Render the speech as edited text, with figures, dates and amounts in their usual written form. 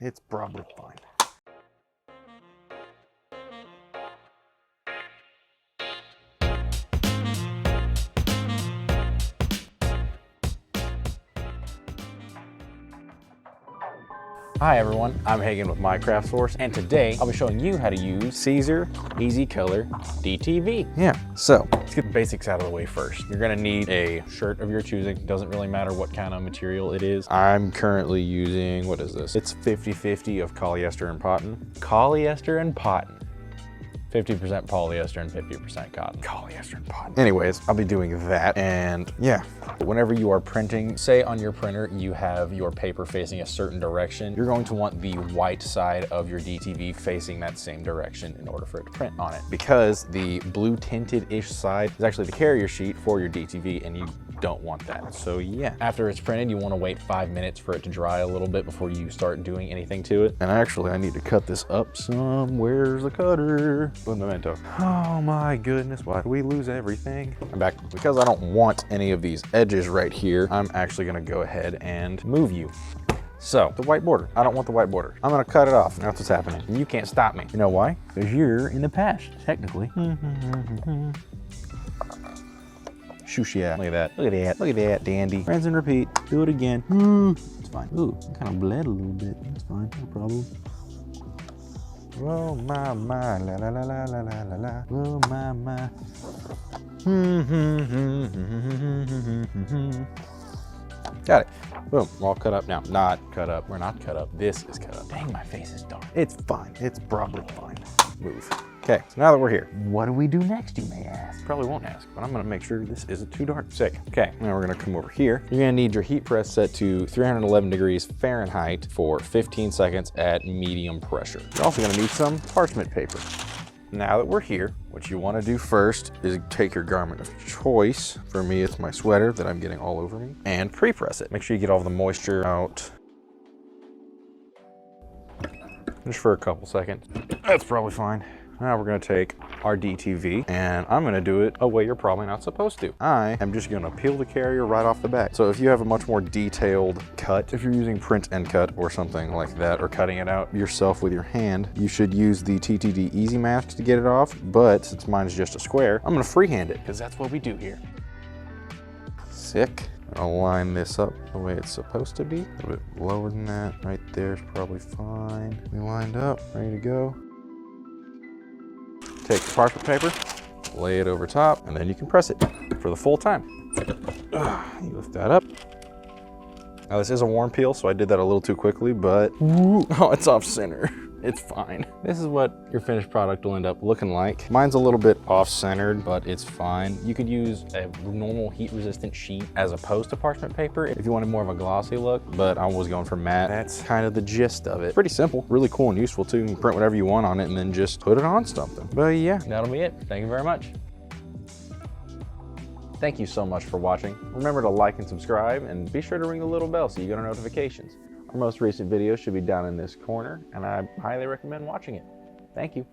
It's probably fine. Hi everyone, I'm Hagen with Minecraft Source, and today I'll be showing you how to use Siser, EasyColor, DTV. Yeah, so Let's get the basics out of the way first. You're gonna need a shirt of your choosing. Doesn't really matter what kind of material it is. I'm currently using, what is this? It's 50-50 of polyester and cotton. Polyester and cotton. 50% polyester and 50% cotton. Polyester and cotton. Anyways, I'll be doing that, and yeah. Whenever you are printing, say on your printer, you have your paper facing a certain direction, you're going to want the white side of your DTV facing that same direction in order for it to print on it. Because the blue tinted-ish side is actually the carrier sheet for your DTV, and you don't want that. So yeah, after it's printed, you want to wait 5 minutes for it to dry a little bit before you start doing anything to it. And actually, I need to cut this up some. Where's the cutter? Un momento. Oh my goodness, why do we lose everything? I'm back. Because I don't want any of these edges right here, I'm actually gonna go ahead and move you. So, the white border. I don't want the white border. I'm gonna cut it off. That's what's happening. And you can't stop me. You know why? Because you're in the past, technically. Shoosh, yeah. Look at that. Look at that. Look at that, dandy. Rinse and repeat. Do it again. It's fine. Ooh, it kind of bled a little bit. That's fine. No problem. Oh my, la la la la la la la la. Oh my. Got it. Boom. We're all cut up now. Not cut up. We're not cut up. This is cut up. Dang, my face is dark. It's fine. It's probably fine. Move. Okay, so now that we're here, what do we do next, you may ask? probably won't ask, but I'm gonna make sure this isn't too dark. Sick. Okay, now we're gonna come over here. You're gonna need your heat press set to 311 degrees Fahrenheit for 15 seconds at medium pressure. You're also gonna need some parchment paper. Now that we're here, what you wanna do first is take your garment of choice. For me, it's my sweater that I'm getting all over me, and pre-press it. Make sure you get all the moisture out. Just for a couple seconds. That's probably fine. Now we're gonna take our DTV, and I'm gonna do it a way you're probably not supposed to. I am just gonna peel the carrier right off the back. So if you have a much more detailed cut, if you're using print and cut or something like that, or cutting it out yourself with your hand, you should use the TTD Easy Mask to get it off. But since mine's just a square, I'm gonna freehand it, because that's what we do here. Sick. I'll line this up the way it's supposed to be. A little bit lower than that. Right there's probably fine. We lined up, ready to go. Take the parchment paper, lay it over top, and then you can press it for the full time. You lift that up. Now this is a warm peel, so I did that a little too quickly, but oh, it's off center. It's fine. This is what your finished product will end up looking like. Mine's a little bit off-centered, but it's fine. You could use a normal heat-resistant sheet as opposed to parchment paper if you wanted more of a glossy look, but I was going for matte. That's kind of the gist of it. Pretty simple, really cool and useful too. You can print whatever you want on it and then just put it on something. But yeah. That'll be it. Thank you very much. Thank you so much for watching. Remember to like and subscribe, and be sure to ring the little bell so you get our notifications. Our most recent video should be down in this corner, and I highly recommend watching it. Thank you.